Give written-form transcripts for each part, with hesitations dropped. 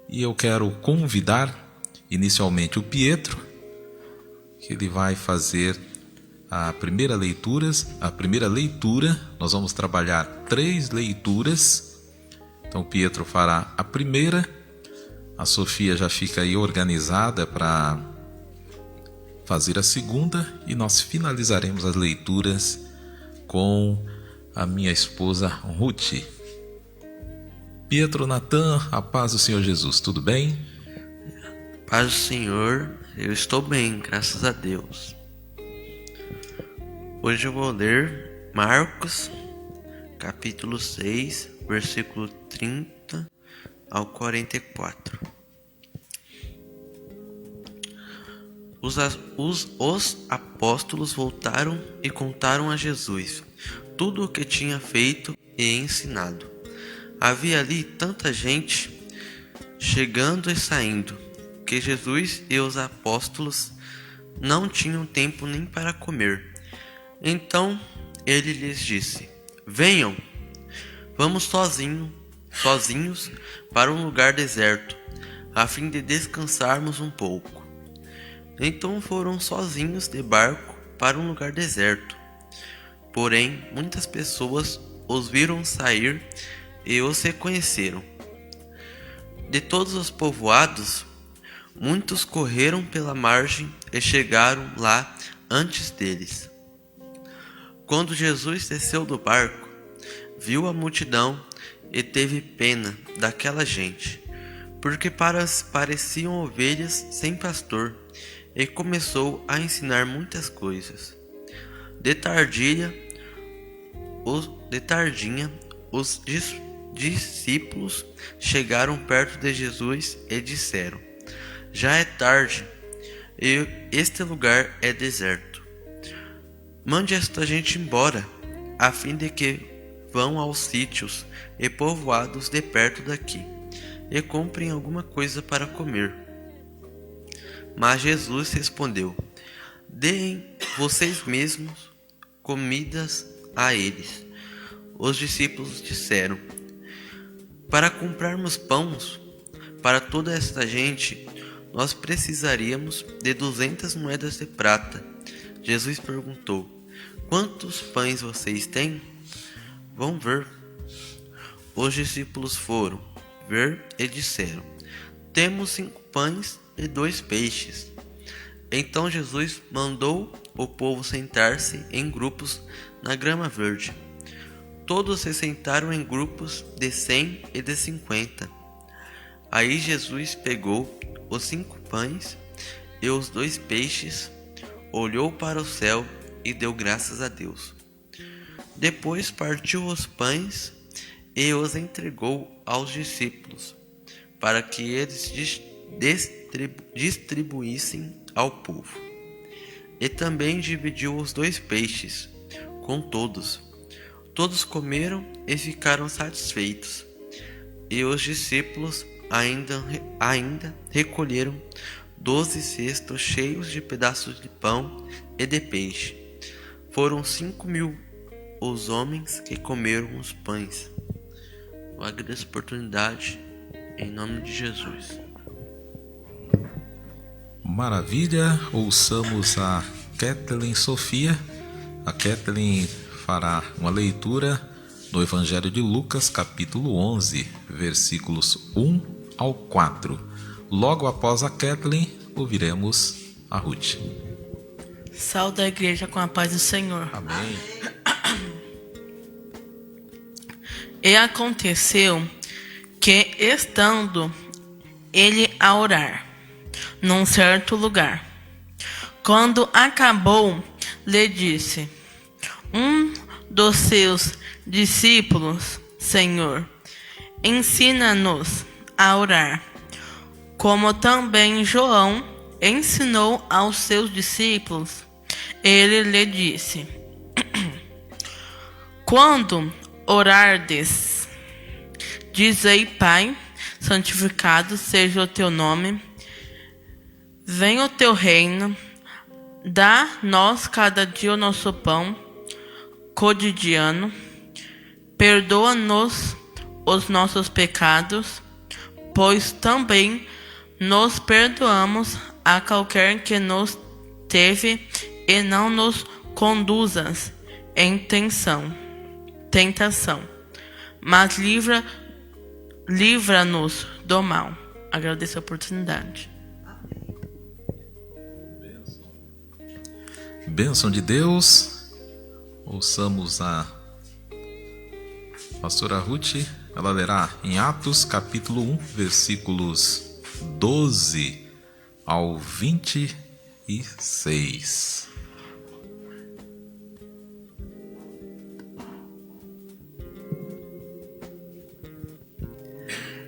E eu quero convidar inicialmente o Pietro, que ele vai fazer a primeira leitura. Nós vamos trabalhar 3 leituras. Então o Pietro fará a primeira, a Sofia já fica aí organizada para fazer a segunda e nós finalizaremos as leituras com a minha esposa Ruth. Pietro, Natan, a paz do Senhor Jesus, tudo bem? Paz do Senhor, eu estou bem, graças a Deus. Hoje eu vou ler Marcos, capítulo 6, versículo 30 ao 44. Os apóstolos voltaram e contaram a Jesus tudo o que tinha feito e ensinado. Havia ali tanta gente chegando e saindo, que Jesus e os apóstolos não tinham tempo nem para comer. Então ele lhes disse: venham, vamos sozinhos para um lugar deserto, a fim de descansarmos um pouco. Então foram sozinhos de barco para um lugar deserto. Porém, muitas pessoas os viram sair e os reconheceram. De todos os povoados, muitos correram pela margem e chegaram lá antes deles. Quando Jesus desceu do barco, viu a multidão e teve pena daquela gente, porque pareciam ovelhas sem pastor, e começou a ensinar muitas coisas. De tardinha, os discípulos chegaram perto de Jesus e disseram: já é tarde e este lugar é deserto. Mande esta gente embora, a fim de que vão aos sítios e povoados de perto daqui e comprem alguma coisa para comer. Mas Jesus respondeu: deem vocês mesmos comidas a eles. Os discípulos disseram: para comprarmos pães para toda esta gente, nós precisaríamos de 200 moedas de prata. Jesus perguntou: quantos pães vocês têm? Vão ver. Os discípulos foram ver e disseram: temos 5 pães e 2 peixes. Então Jesus mandou o povo sentar-se em grupos na grama verde. Todos se sentaram em grupos de 100 e de 50. Aí Jesus pegou os 5 pães e os 2 peixes, olhou para o céu e deu graças a Deus. Depois partiu os pães e os entregou aos discípulos, para que eles distribuíssem ao povo. E também dividiu os 2 peixes com todos. Todos comeram e ficaram satisfeitos. E os discípulos ainda recolheram 12 cestos cheios de pedaços de pão e de peixe. Foram 5.000 os homens que comeram os pães. Eu agradeço a oportunidade, em nome de Jesus. Maravilha, ouçamos a Kathleen Sofia. A Kathleen fará uma leitura no Evangelho de Lucas, capítulo 11, versículos 1 ao 4. Logo após a Kathleen, ouviremos a Ruth. Saúde a igreja com a paz do Senhor. Amém. E aconteceu que, estando ele a orar num certo lugar, quando acabou, lhe disse um dos seus discípulos: Senhor, ensina-nos a orar, como também João ensinou aos seus discípulos. Ele lhe disse: quando orardes, dizei: Pai, santificado seja o teu nome, venha o teu reino, dá-nos cada dia o nosso pão cotidiano, perdoa-nos os nossos pecados, pois também nos perdoamos a qualquer que nos teve, e não nos conduzas em tentação, mas livra-nos do mal. Agradeço a oportunidade. Bênção de Deus. Ouçamos a pastora Ruth. Ela lerá em Atos capítulo 1, versículos 12 ao 26.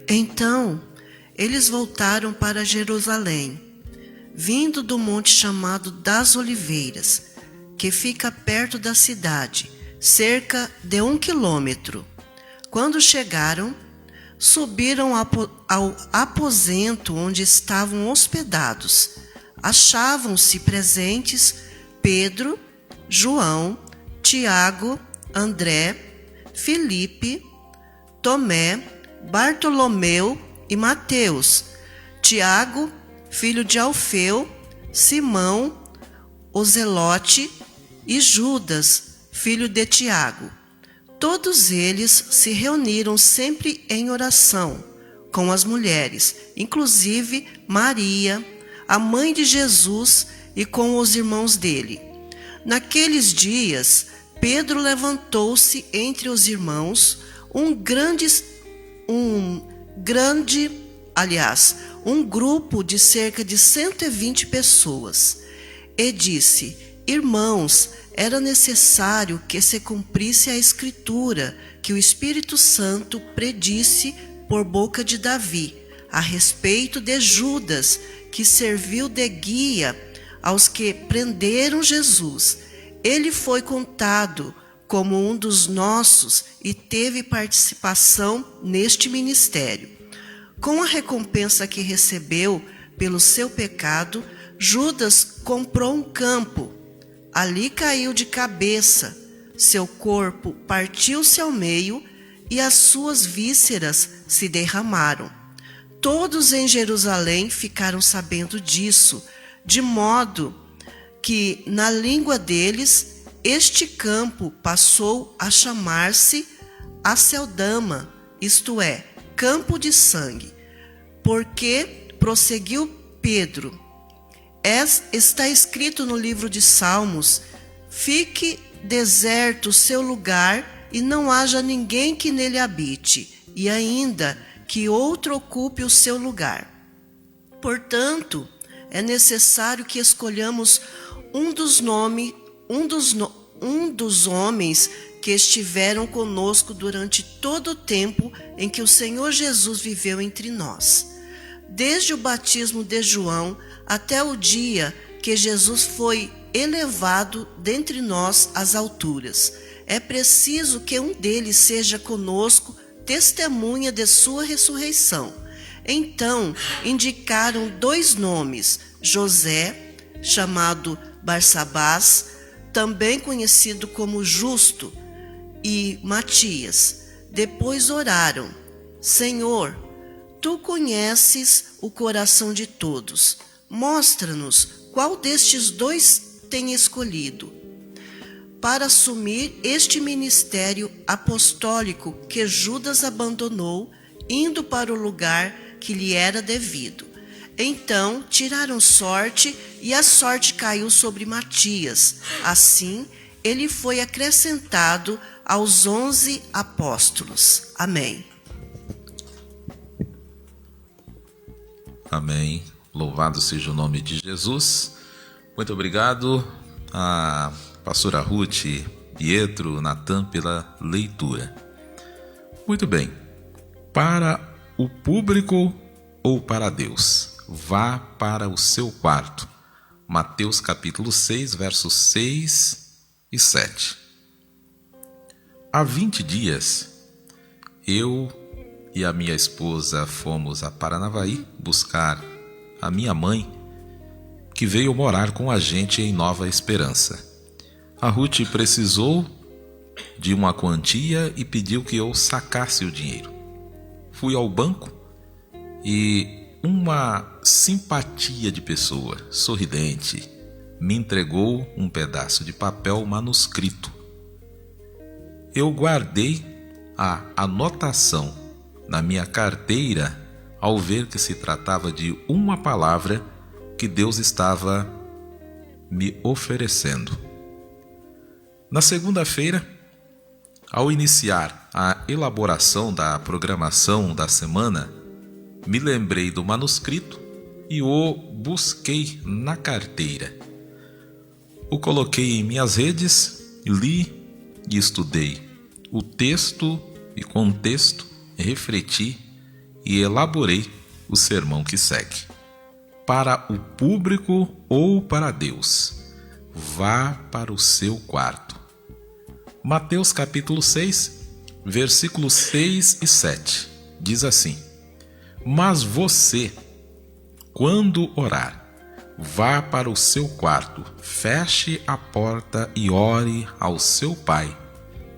Então, eles voltaram para Jerusalém, vindo do monte chamado das Oliveiras, que fica perto da cidade, cerca de 1 quilômetro. Quando chegaram, subiram ao aposento onde estavam hospedados. Achavam-se presentes Pedro, João, Tiago, André, Filipe, Tomé, Bartolomeu e Mateus, Tiago, filho de Alfeu, Simão, o Zelote, e Judas, filho de Tiago. Todos eles se reuniram sempre em oração com as mulheres, inclusive Maria, a mãe de Jesus, e com os irmãos dele. Naqueles dias, Pedro levantou-se entre os irmãos um grupo de cerca de 120 pessoas, e disse: Irmãos, era necessário que se cumprisse a Escritura que o Espírito Santo predisse por boca de Davi, a respeito de Judas, que serviu de guia aos que prenderam Jesus. Ele foi contado como um dos nossos e teve participação neste ministério. Com a recompensa que recebeu pelo seu pecado, Judas comprou um campo. Ali caiu de cabeça, seu corpo partiu-se ao meio e as suas vísceras se derramaram. Todos em Jerusalém ficaram sabendo disso, de modo que, na língua deles, este campo passou a chamar-se Aceldama, isto é, campo de sangue. Porque, prosseguiu Pedro, está escrito no livro de Salmos: fique deserto o seu lugar e não haja ninguém que nele habite, e ainda que outro ocupe o seu lugar. Portanto, é necessário que escolhamos um dos homens que estiveram conosco durante todo o tempo em que o Senhor Jesus viveu entre nós, desde o batismo de João até o dia que Jesus foi elevado dentre nós às alturas. É preciso que um deles seja conosco, testemunha de sua ressurreição. Então indicaram 2 nomes: José, chamado Barsabás, também conhecido como Justo, e Matias. Depois oraram: Senhor, tu conheces o coração de todos. Mostra-nos qual destes 2 tem escolhido para assumir este ministério apostólico que Judas abandonou, indo para o lugar que lhe era devido. Então tiraram sorte, e a sorte caiu sobre Matias. Assim, ele foi acrescentado aos 11 apóstolos. Amém. Amém. Louvado seja o nome de Jesus. Muito obrigado a pastora Ruth, Pietro, Natan pela leitura. Muito bem. Para o público ou para Deus? Vá para o seu quarto. Mateus capítulo 6, versos 6 e 7. Há 20 dias, eu e a minha esposa fomos a Paranavaí buscar a minha mãe, que veio morar com a gente em Nova Esperança. A Ruth precisou de uma quantia e pediu que eu sacasse o dinheiro. Fui ao banco e uma simpatia de pessoa, sorridente, me entregou um pedaço de papel manuscrito. Eu guardei a anotação na minha carteira ao ver que se tratava de uma palavra que Deus estava me oferecendo. Na segunda-feira, ao iniciar a elaboração da programação da semana, me lembrei do manuscrito e o busquei na carteira. O coloquei em minhas redes, li e estudei o texto e contexto, refleti e elaborei o sermão que segue. Para o público ou para Deus, vá para o seu quarto. Mateus capítulo 6, versículos 6 e 7, diz assim: Mas você, quando orar, vá para o seu quarto, feche a porta e ore ao seu Pai,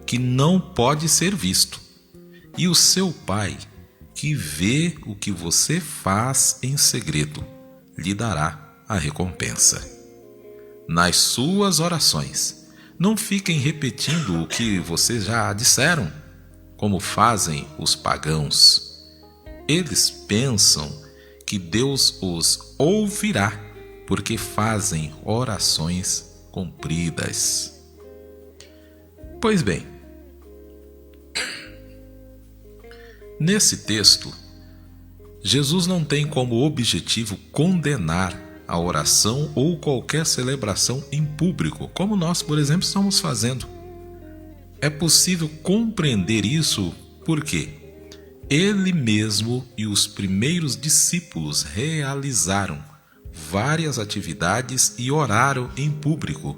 que não pode ser visto, e o seu Pai, que vê o que você faz em segredo, lhe dará a recompensa. Nas suas orações, não fiquem repetindo o que vocês já disseram, como fazem os pagãos. Eles pensam que Deus os ouvirá, porque fazem orações compridas. Pois bem, nesse texto, Jesus não tem como objetivo condenar a oração ou qualquer celebração em público, como nós, por exemplo, estamos fazendo. É possível compreender isso porque ele mesmo e os primeiros discípulos realizaram várias atividades e oraram em público.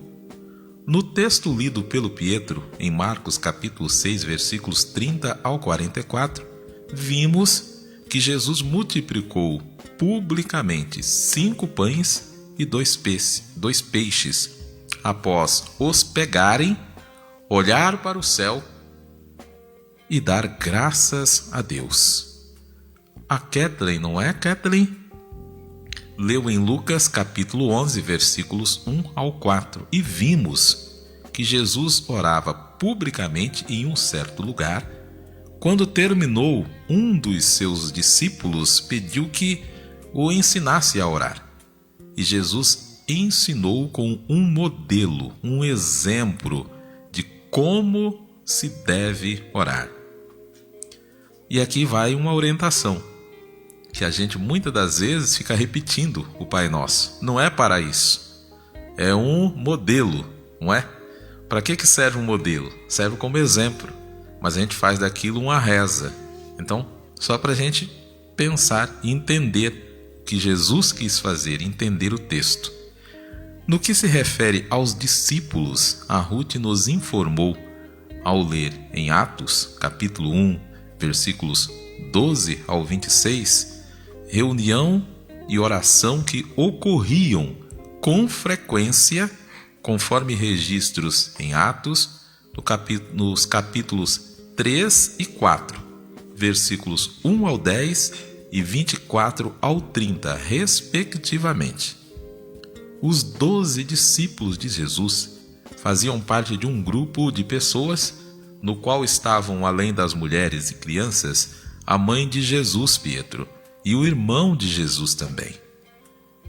No texto lido pelo Pietro, em Marcos capítulo 6, versículos 30 ao 44, vimos que Jesus multiplicou publicamente 5 pães e 2 peixes. Após os pegarem, olhar para o céu e dar graças a Deus. A Kathleen, não é, Kathleen? Leu em Lucas capítulo 11, versículos 1 ao 4, e vimos que Jesus orava publicamente em um certo lugar. Quando terminou, um dos seus discípulos pediu que o ensinasse a orar. E Jesus ensinou com um modelo, um exemplo de como se deve orar. E aqui vai uma orientação, que a gente muitas das vezes fica repetindo o Pai Nosso. Não é para isso. É um modelo, não é? Para que serve um modelo? Serve como exemplo. Mas a gente faz daquilo uma reza. Então, só para a gente pensar e entender o que Jesus quis fazer, entender o texto. No que se refere aos discípulos, a Ruth nos informou, ao ler em Atos, capítulo 1, versículos 12 ao 26, reunião e oração que ocorriam com frequência, conforme registros em Atos, nos capítulos 3 e 4, versículos 1 ao 10 e 24 ao 30, respectivamente. Os 12 discípulos de Jesus faziam parte de um grupo de pessoas no qual estavam, além das mulheres e crianças, a mãe de Jesus, Pietro, e o irmão de Jesus também.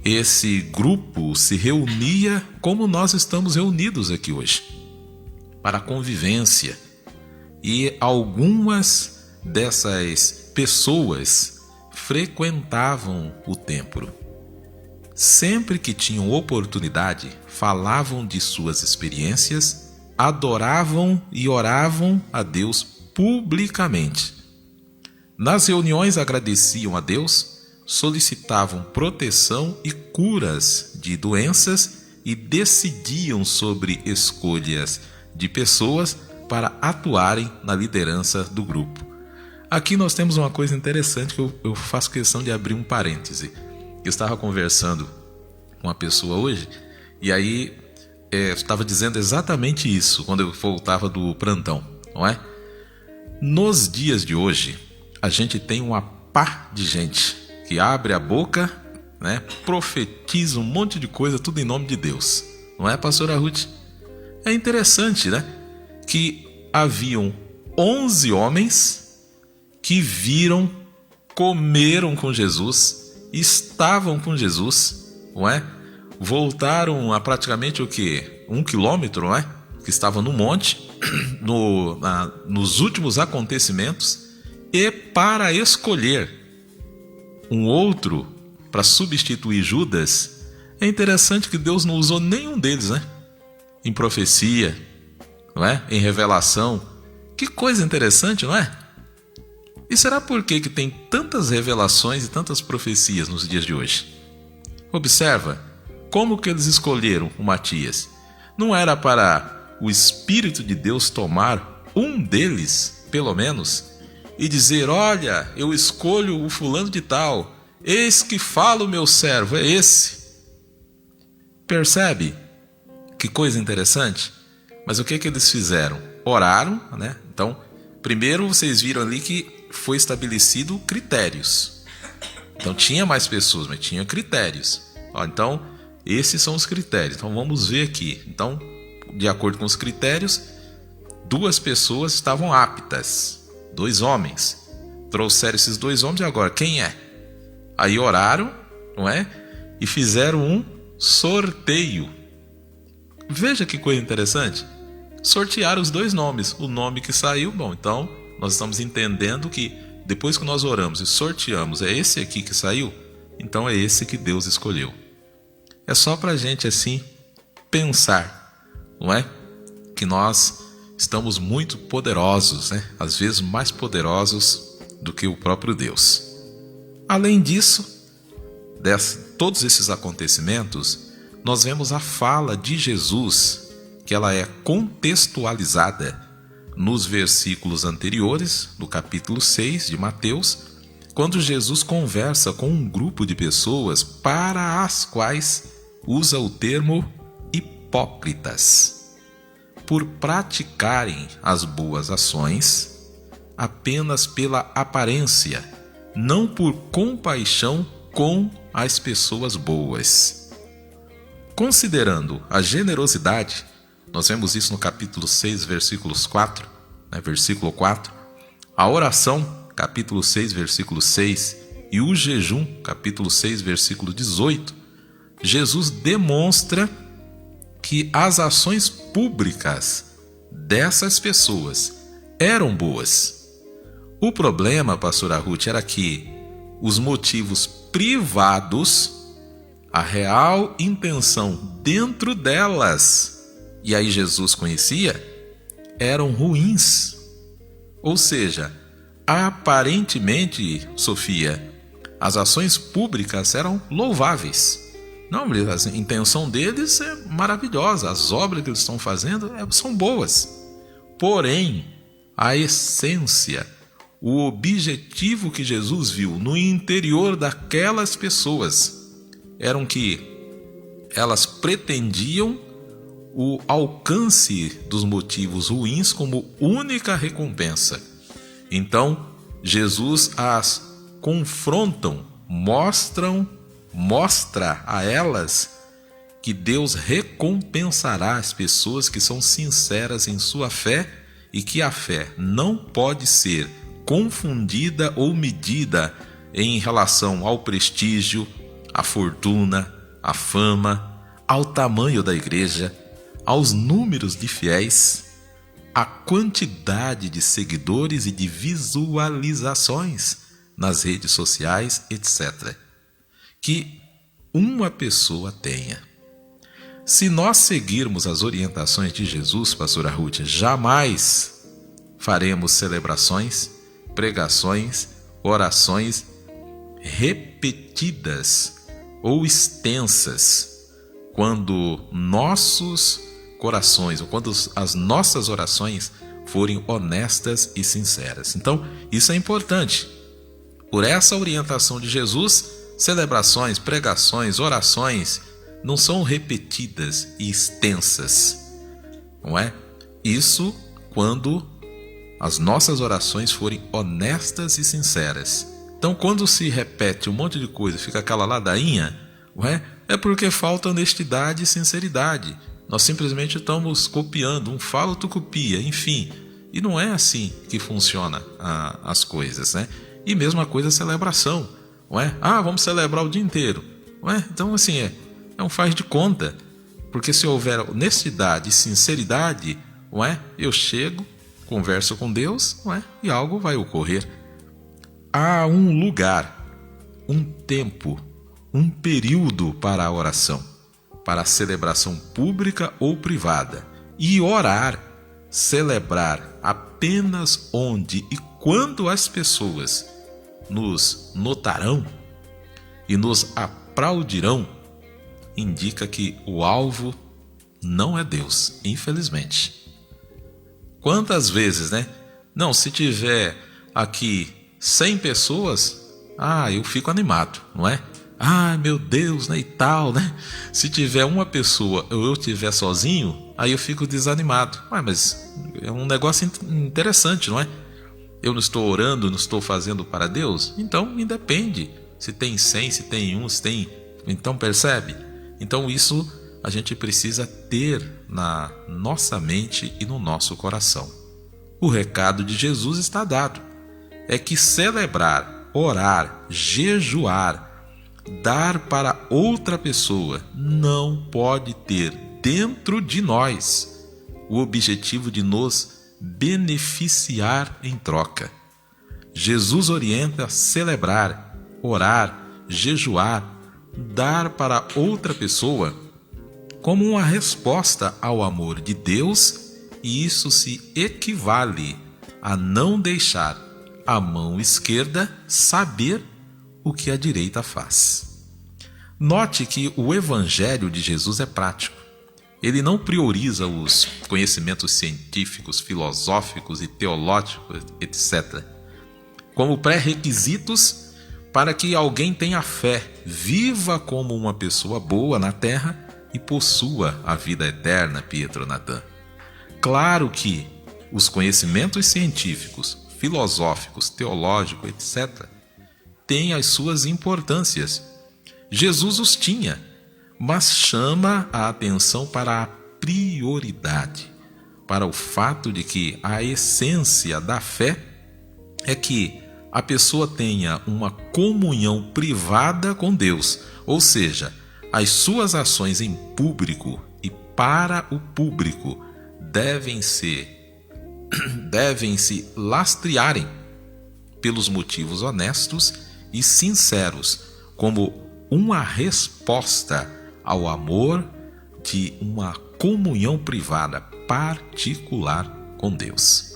Esse grupo se reunia como nós estamos reunidos aqui hoje, para convivência, e algumas dessas pessoas frequentavam o templo. Sempre que tinham oportunidade, falavam de suas experiências, adoravam e oravam a Deus publicamente. Nas reuniões agradeciam a Deus, solicitavam proteção e curas de doenças e decidiam sobre escolhas de pessoas para atuarem na liderança do grupo. Aqui nós temos uma coisa interessante que eu faço questão de abrir um parêntese. Eu estava conversando com uma pessoa hoje e aí estava dizendo exatamente isso quando eu voltava do plantão, não é? Nos dias de hoje, a gente tem uma pá de gente que abre a boca, né, profetiza um monte de coisa, tudo em nome de Deus. Não é, pastora Ruth? É interessante, né, que haviam 11 homens que viram, comeram com Jesus, estavam com Jesus, não é? Voltaram a praticamente o quê? 1 quilômetro, não é? Que estavam no monte, nos últimos acontecimentos, e para escolher um outro para substituir Judas, é interessante que Deus não usou nenhum deles, né? Em profecia, não é? Em revelação. Que coisa interessante, não é? E será por que tem tantas revelações e tantas profecias nos dias de hoje? Observa como que eles escolheram o Matias. Não era para o Espírito de Deus tomar um deles, pelo menos, e dizer: olha, eu escolho o fulano de tal, eis que fala o meu servo, é esse. Percebe? Que coisa interessante. Mas o que eles fizeram? Oraram, né? Então, primeiro vocês viram ali que foi estabelecido critérios. Então tinha mais pessoas, mas tinha critérios. Então, esses são os critérios. Então vamos ver aqui. Então, de acordo com os critérios, 2 pessoas estavam aptas. 2 homens. Trouxeram esses 2 homens e agora, quem é? Aí oraram, não é? E fizeram um sorteio. Veja que coisa interessante. Sortearam os 2 nomes. O nome que saiu, bom, então nós estamos entendendo que depois que nós oramos e sorteamos, é esse aqui que saiu, então é esse que Deus escolheu. É só para a gente assim pensar, não é? Que nós estamos muito poderosos, né? Às vezes mais poderosos do que o próprio Deus. Além disso, todos esses acontecimentos, nós vemos a fala de Jesus, que ela é contextualizada nos versículos anteriores, no capítulo 6 de Mateus, quando Jesus conversa com um grupo de pessoas para as quais usa o termo hipócritas, por praticarem as boas ações apenas pela aparência, não por compaixão com as pessoas boas. Considerando a generosidade, nós vemos isso no capítulo 6, versículos 4, versículo 4, a oração, capítulo 6, versículo 6, e o jejum, capítulo 6, versículo 18, Jesus demonstra que as ações públicas dessas pessoas eram boas. O problema, pastora Ruth, era que os motivos privados, a real intenção dentro delas, e aí Jesus conhecia, eram ruins. Ou seja, aparentemente, Sofia, as ações públicas eram louváveis. Não, a intenção deles é maravilhosa, as obras que eles estão fazendo são boas. Porém, a essência, o objetivo que Jesus viu no interior daquelas pessoas eram que elas pretendiam o alcance dos motivos ruins como única recompensa. Então, Jesus as confrontam, mostra a elas que Deus recompensará as pessoas que são sinceras em sua fé e que a fé não pode ser confundida ou medida em relação ao prestígio, à fortuna, à fama, ao tamanho da igreja, aos números de fiéis, à quantidade de seguidores e de visualizações nas redes sociais, etc. Que uma pessoa tenha. Se nós seguirmos as orientações de Jesus, pastora Ruth, jamais faremos celebrações, pregações, orações repetidas ou extensas, quando nossos corações, ou quando as nossas orações forem honestas e sinceras. Então, isso é importante. Por essa orientação de Jesus, celebrações, pregações, orações não são repetidas e extensas, não é? Isso quando as nossas orações forem honestas e sinceras. Então, quando se repete um monte de coisa, fica aquela ladainha, é porque falta honestidade e sinceridade. Nós simplesmente estamos copiando, um fala, outro copia, enfim. E não é assim que funciona as coisas, né? E mesma coisa a celebração, vamos celebrar o dia inteiro. Então, assim, é um faz de conta. Porque se houver honestidade e sinceridade, eu chego, converso com Deus, e algo vai ocorrer. Há um lugar, um tempo, um período para a oração, para a celebração pública ou privada. E orar, celebrar apenas onde e quando as pessoas nos notarão e nos aplaudirão, indica que o alvo não é Deus, infelizmente. Quantas vezes, Não, se tiver aqui 100 pessoas, eu fico animado, não é? Meu Deus, e tal, Se tiver uma pessoa ou eu estiver sozinho, aí eu fico desanimado. Mas é um negócio interessante, não é? Eu não estou orando, não estou fazendo para Deus? Então, independe se tem 100, se tem 1, se tem... Então, percebe? Então, isso a gente precisa ter na nossa mente e no nosso coração. O recado de Jesus está dado. É que celebrar, orar, jejuar, dar para outra pessoa não pode ter dentro de nós o objetivo de nos beneficiar em troca. Jesus orienta a celebrar, orar, jejuar, dar para outra pessoa como uma resposta ao amor de Deus, e isso se equivale a não deixar a mão esquerda saber o que a direita faz. Note que o Evangelho de Jesus é prático. Ele não prioriza os conhecimentos científicos, filosóficos e teológicos, etc., como pré-requisitos para que alguém tenha fé, viva como uma pessoa boa na terra e possua a vida eterna, Pietro Natan. Claro que os conhecimentos científicos, filosóficos, teológicos, etc., têm as suas importâncias. Jesus os tinha, mas chama a atenção para a prioridade, para o fato de que a essência da fé é que a pessoa tenha uma comunhão privada com Deus, ou seja, as suas ações em público e para o público devem se lastrearem pelos motivos honestos e sinceros, como uma resposta ao amor de uma comunhão privada particular com Deus.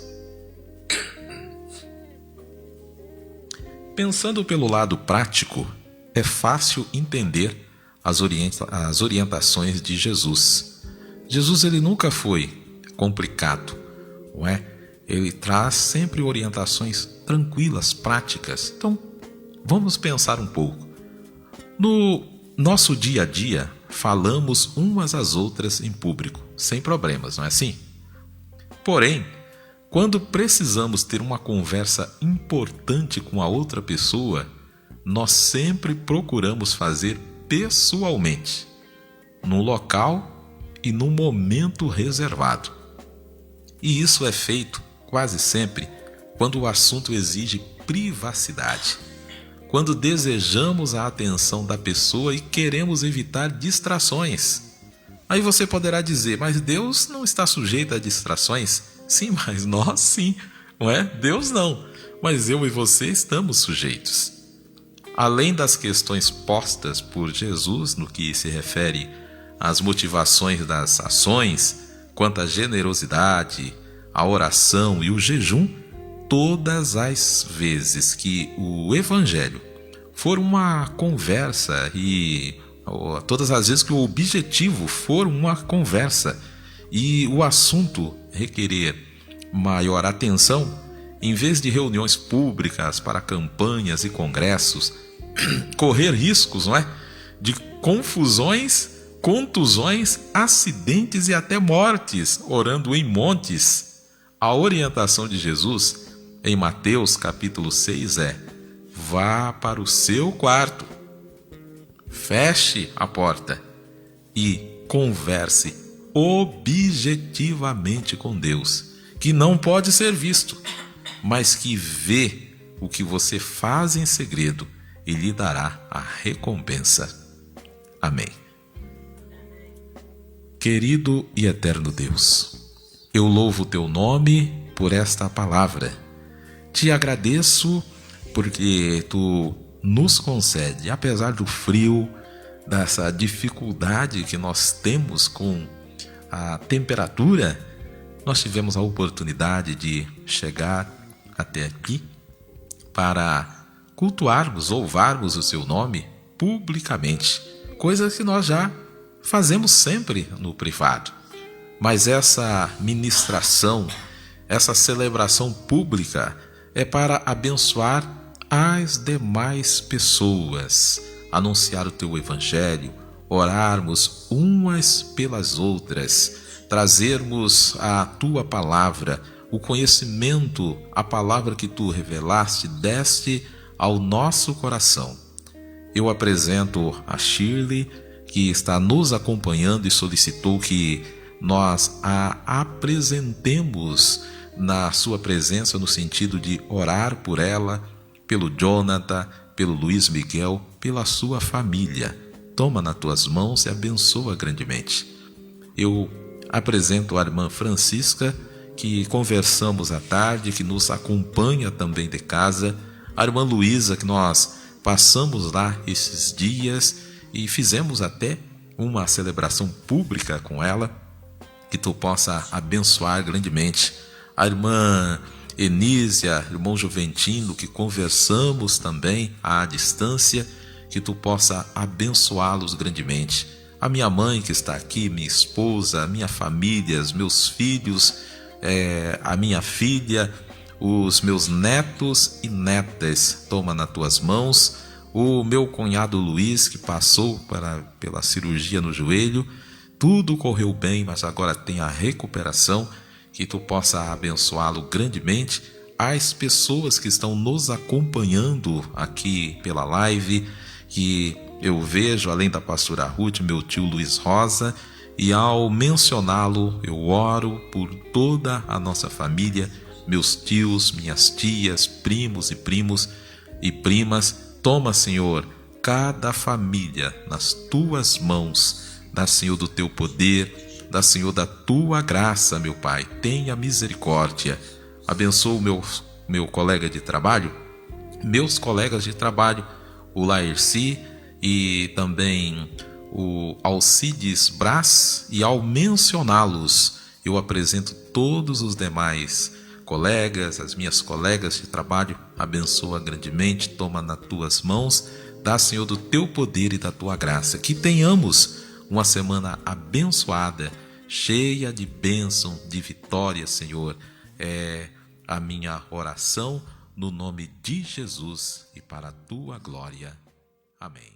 Pensando pelo lado prático, é fácil entender as orientações de Jesus. Jesus ele nunca foi complicado, não é? Ele traz sempre orientações tranquilas, práticas. Então, vamos pensar um pouco. No nosso dia a dia, falamos umas às outras em público, sem problemas, não é assim? Porém, quando precisamos ter uma conversa importante com a outra pessoa, nós sempre procuramos fazer pessoalmente, num local e num momento reservado. E isso é feito quase sempre quando o assunto exige privacidade, quando desejamos a atenção da pessoa e queremos evitar distrações. Aí você poderá dizer, mas Deus não está sujeito a distrações? Sim, mas nós sim, não é? Deus não, mas eu e você estamos sujeitos. Além das questões postas por Jesus no que se refere às motivações das ações, quanto à generosidade, a oração e o jejum, todas as vezes que o Evangelho for uma conversa e todas as vezes que o objetivo for uma conversa e o assunto requerer maior atenção, em vez de reuniões públicas para campanhas e congressos, correr riscos, não é? De confusões, contusões, acidentes e até mortes, orando em montes. A orientação de Jesus em Mateus capítulo 6 é: vá para o seu quarto, feche a porta e converse objetivamente com Deus, que não pode ser visto, mas que vê o que você faz em segredo e lhe dará a recompensa. Amém. Querido e eterno Deus, eu louvo o teu nome por esta palavra. Te agradeço porque tu nos concede, apesar do frio, dessa dificuldade que nós temos com a temperatura, nós tivemos a oportunidade de chegar até aqui para cultuarmos, louvarmos o seu nome publicamente, coisa que nós já fazemos sempre no privado. Mas essa ministração, essa celebração pública é para abençoar as demais pessoas, anunciar o teu evangelho, orarmos umas pelas outras, trazermos a tua palavra, o conhecimento, a palavra que tu revelaste, deste ao nosso coração. Eu apresento a Shirley, que está nos acompanhando e solicitou que nós a apresentemos na sua presença, no sentido de orar por ela, pelo Jonathan, pelo Luiz Miguel, pela sua família. Toma nas tuas mãos e abençoa grandemente. Eu apresento a irmã Francisca, que conversamos à tarde, que nos acompanha também de casa, a irmã Luísa, que nós passamos lá esses dias e fizemos até uma celebração pública com ela, que tu possa abençoar grandemente. A irmã Enísia, irmão Juventino, que conversamos também à distância, que tu possa abençoá-los grandemente. A minha mãe que está aqui, minha esposa, a minha família, os meus filhos, a minha filha, os meus netos e netas, toma nas tuas mãos. O meu cunhado Luiz, que passou pela cirurgia no joelho, tudo correu bem, mas agora tem a recuperação, que tu possa abençoá-lo grandemente. As pessoas que estão nos acompanhando aqui pela live, que eu vejo, além da pastora Ruth, meu tio Luiz Rosa, e ao mencioná-lo, eu oro por toda a nossa família, meus tios, minhas tias, primos e primas. Toma, Senhor, cada família nas tuas mãos, dá, Senhor, do teu poder, dá, Senhor, da tua graça, meu Pai. Tenha misericórdia. Abençoa o meu colega de trabalho, meus colegas de trabalho, o Laerci e também o Alcides Brás, e ao mencioná-los, eu apresento todos os demais colegas, as minhas colegas de trabalho. Abençoa grandemente, toma nas tuas mãos, dá, Senhor, do teu poder e da tua graça, que tenhamos uma semana abençoada, cheia de bênção, de vitória, Senhor. É a minha oração no nome de Jesus e para a tua glória. Amém.